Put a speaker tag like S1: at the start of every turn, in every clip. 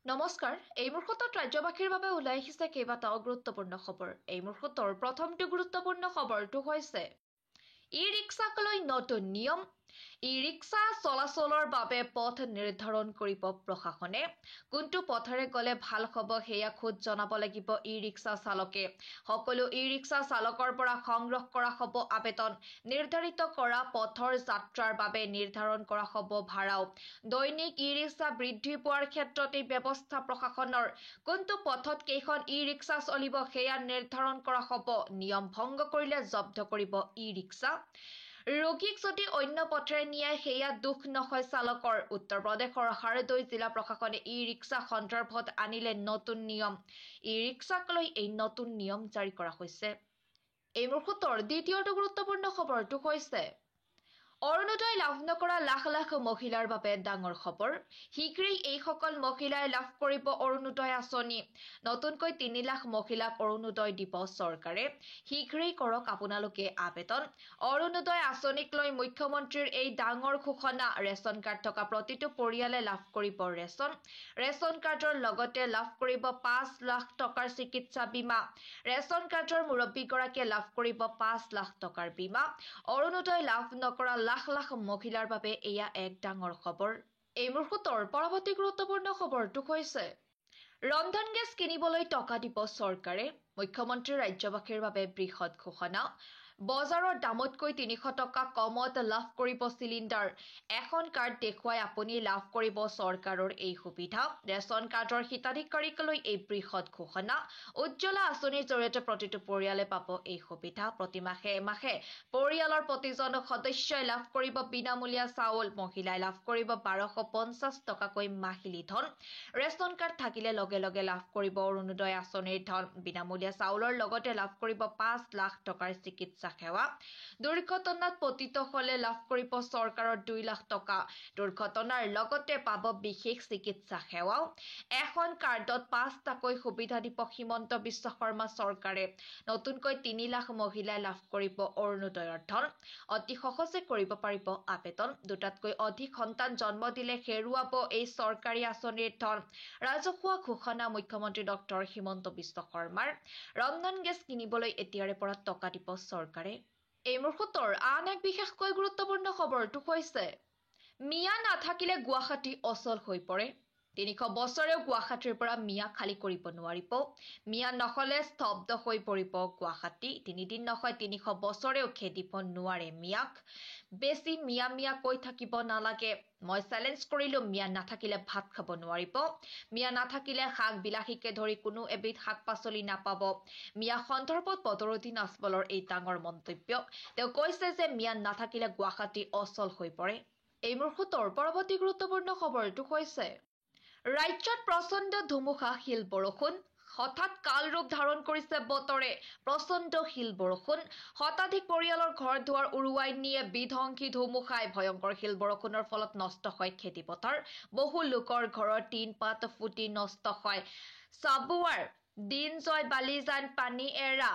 S1: নমস্কাৰ এই মুহূৰ্তত ৰাজ্যবাসীৰ বাবে ওলাই আহিছে কেইবাটাও গুৰুত্বপূৰ্ণ খবৰ। এই মুহূৰ্তৰ প্ৰথমটো গুৰুত্বপূৰ্ণ খবৰটো হৈছে ই-ৰিক্সাক লৈ নতুন নিয়ম। ই-ৰিক্সা চলাচলৰ বাবে পথ নিৰ্ধাৰণ কৰিব প্ৰশাসনে। কোনটো পথেৰে গ'লে ভাল হ'ব সেয়া খোদ জনাব লাগিব ই-ৰিক্সা চালকে। সকলো ই-ৰিক্সা চালকৰ পৰা সংগ্ৰহ কৰা হ'ব আবেদন। নিৰ্ধাৰিত কৰা পথৰ যাত্ৰাৰ বাবে নিৰ্ধাৰণ কৰা হ'ব ভাড়াও। দৈনিক ই-ৰিক্সা বৃদ্ধি পোৱাৰ ক্ষেত্ৰত এই ব্যৱস্থা প্ৰশাসনৰ। কোনটো পথত কেইখন ই-ৰিক্সা চলিব সেয়া নিৰ্ধাৰণ কৰা হ'ব। নিয়ম ভংগ কৰিলে জব্দ কৰিব ই-ৰিক্সা। ৰোগীক যদি অন্য পথেৰে নিয়াই সেয়া দুখ নহয় চালকৰ। উত্তৰ প্ৰদেশৰ হাৰদৈ জিলা প্ৰশাসনে ই-ৰিক্সা সন্দৰ্ভত আনিলে নতুন নিয়ম। ই-ৰিক্সাক লৈ এই নতুন নিয়ম জাৰি কৰা হৈছে। এই মুহূৰ্তৰ দ্বিতীয়টো গুৰুত্বপূৰ্ণ খবৰটো হৈছে অৰুণোদয় লাভ নকৰা লাখ লাখ মহিলাৰ বাবে ডাঙৰ খবৰ। শীঘ্ৰেই এইসকল মহিলাই লাভ কৰিব অৰুণোদয় আঁচনি। নতুনকৈ ৩ লাখ মহিলাক অৰুণোদয় দিব চৰকাৰে। শীঘ্ৰেই কৰক আপোনালোকে আবেদন। অৰুণোদয় আঁচনিক লৈ মুখ্যমন্ত্ৰীৰ এই ডাঙৰ ঘোষণা। ৰেচন কাৰ্ড থকা প্ৰতিটো পৰিয়ালে লাভ কৰিব ৰেচন। ৰেচন কাৰ্ডৰ লগতে লাভ কৰিব ৫ লাখ টকাৰ চিকিৎসা বীমা। ৰেচন কাৰ্ডৰ মুৰব্বীগৰাকীয়ে লাভ কৰিব ৫ লাখ টকাৰ বীমা। অৰুণোদয় লাভ নকৰা লাখ লাখ মহিলাৰ বাবে এয়া এক ডাঙৰ খবৰ। এই মুহূৰ্তৰ পৰৱৰ্তী গুৰুত্বপূৰ্ণ খবৰটো হৈছে ৰন্ধন গেছ কিনিবলৈ টকা দিব চৰকাৰে। মুখ্যমন্ত্ৰী ৰাজ্যবাসীৰ বাবে বৃহৎ ঘোষণা। বজাৰৰ দামতকৈ ৩০০ টকা কমত লাভ কৰিব চিলিণ্ডাৰ। এখন কাৰ্ড দেখুৱাই আপুনি লাভ কৰিব চৰকাৰৰ এই সুবিধা। ৰেচন কাৰ্ডৰ হিতাধিকাৰীক লৈ এই বৃহৎ ঘোষণা। উজ্জ্বলা আঁচনিৰ জৰিয়তে প্ৰতিটো পৰিয়ালে পাব এই সুবিধা। প্ৰতি মাহে মাহে পৰিয়ালৰ প্ৰতিজন সদস্যই লাভ কৰিব বিনামূলীয়া চাউল। মহিলাই লাভ কৰিব ১২৫০ টকাকৈ মাহিলী ধন। ৰেচন কাৰ্ড থাকিলে লগে লগে লাভ কৰিব অৰুণোদয় আঁচনিৰ ধন। বিনামূলীয়া চাউলৰ লগতে লাভ কৰিব ৫ লাখ টকাৰ চিকিৎসা সেৱা। দুৰ্ঘটনাত পতিত হলে লাভ কৰিব চৰকাৰৰ ২ লাখ টকা। দুৰ্ঘটনাৰ লগতে পাব বিশেষ চিকিৎসা সেৱাও। এখন কাৰ্ডত ৫টাকৈ সুবিধা দিব হিমন্ত বিশ্ব শৰ্মা চৰকাৰে। নতুনকৈ ৩ লাখ মহিলাই লাভ কৰিব অৰুণোদয়ৰ ধন। অতি সহজে কৰিব পাৰিব আবেদন। ২টাতকৈ অধিক সন্তান জন্ম দিলে হেৰুৱাব এই চৰকাৰী আঁচনিৰ ধন। ৰাজহুৱা ঘোষণা মুখ্যমন্ত্ৰী ডক্টৰ হিমন্ত বিশ্ব শৰ্মাৰ। ৰন্ধন গেছ কিনিবলৈ এতিয়াৰে পৰা টকা দিব চৰকাৰে। এই মুহূৰ্তৰ আন এক বিশেষকৈ গুৰুত্বপূৰ্ণ খবৰটো হৈছে মিয়া নাথাকিলে গুৱাহাটী অচল হৈ পৰে। ৩০০ বছৰেও গুৱাহাটীৰ পৰা মিয়া খালী কৰিব নোৱাৰিব। মিয়া নহলে স্তব্ধ হৈ পৰিব গুৱাহাটী। ৩ দিন নহয় ৩০০ বছৰেও খেদিব নোৱাৰে মিয়াক। বেছি মিয়া মিয়া কৈ থাকিব নালাগে। মই চেলেঞ্জ কৰিলো মিয়া নাথাকিলে ভাত খাব নোৱাৰিব। মিয়া নাথাকিলে শাক বিলাহীকে ধৰি কোনো এবিধ শাক পাচলি নাপাব। মিয়া সন্দৰ্ভত বদৰুদ্দিন আজমলৰ এই ডাঙৰ মন্তব্য। তেওঁ কৈছে যে মিয়া নাথাকিলে গুৱাহাটী অচল হৈ পৰে। এই মুহূৰ্তৰ পৰৱৰ্তী গুৰুত্বপূৰ্ণ খবৰটো হৈছে ৰাজ্যত প্ৰচণ্ড ধুমুহা শিল বৰষুণ। হঠাৎ কাল ৰূপ ধাৰণ কৰিছে বতৰে। প্ৰচণ্ড শিল বৰষুণ। শতাধিক পৰিয়ালৰ ঘৰ দুৱাৰ উৰুৱাই নিয়ে বিধ্বংসী ধুমুহাই। ভয়ংকৰ শিল বৰষুণৰ ফলত নষ্ট হয় খেতিপথাৰ। বহু লোকৰ ঘৰৰ টিন পাত ফুটি নষ্ট হয়। চাবুৱাৰ দিনজয় বালিজান পানীএৰা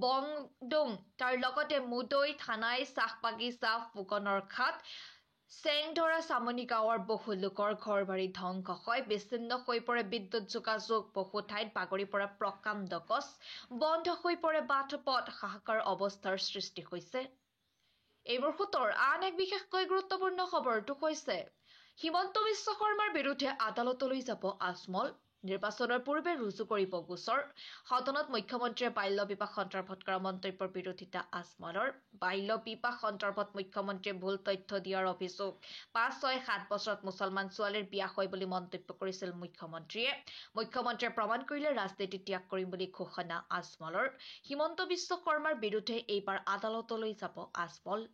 S1: বংডুং তাৰ লগতে মুদৈ থানাই চাহ বাগিচা ফুকনৰ ঘাট চেংধৰা চামনি গাঁৱৰ বহু লোকৰ ঘৰ বাৰী ধ্বংস হয়। বিচ্ছিন্ন হৈ পৰে বিদ্যুৎ যোগাযোগ। বহু ঠাইত বাগৰি পৰা প্ৰকাণ্ড গছ। বন্ধ হৈ পৰে বাট পথ। হাহাকাৰ অৱস্থাৰ সৃষ্টি হৈছে। এই মুহূৰ্তৰ আন এক বিশেষকৈ গুৰুত্বপূৰ্ণ খবৰটো হৈছে হিমন্ত বিশ্ব শৰ্মাৰ বিৰুদ্ধে আদালতলৈ যাব আজমল। নিৰ্বাচনৰ পূৰ্বে ৰুজু কৰিব গোচৰ। সদনত মুখ্যমন্ত্ৰীয়ে বাল্য বিবাহ সন্দৰ্ভত কৰা মন্তব্যৰ বিৰোধিতা আজমলৰ। বাল্য বিবাহ সন্দৰ্ভত মুখ্যমন্ত্ৰীয়ে ভুল তথ্য দিয়াৰ অভিযোগ। ৫, ৬, ৭ বছৰত মুছলমান ছোৱালীৰ বিয়া হয় বুলি মন্তব্য কৰিছিল মুখ্যমন্ত্ৰীয়ে। মুখ্যমন্ত্ৰীয়ে প্ৰমাণ কৰিলে ৰাজনীতি ত্যাগ কৰিম বুলি ঘোষণা আজমলৰ। হিমন্ত বিশ্ব শৰ্মাৰ বিৰুদ্ধে এইবাৰ আদালতলৈ যাব আজমল।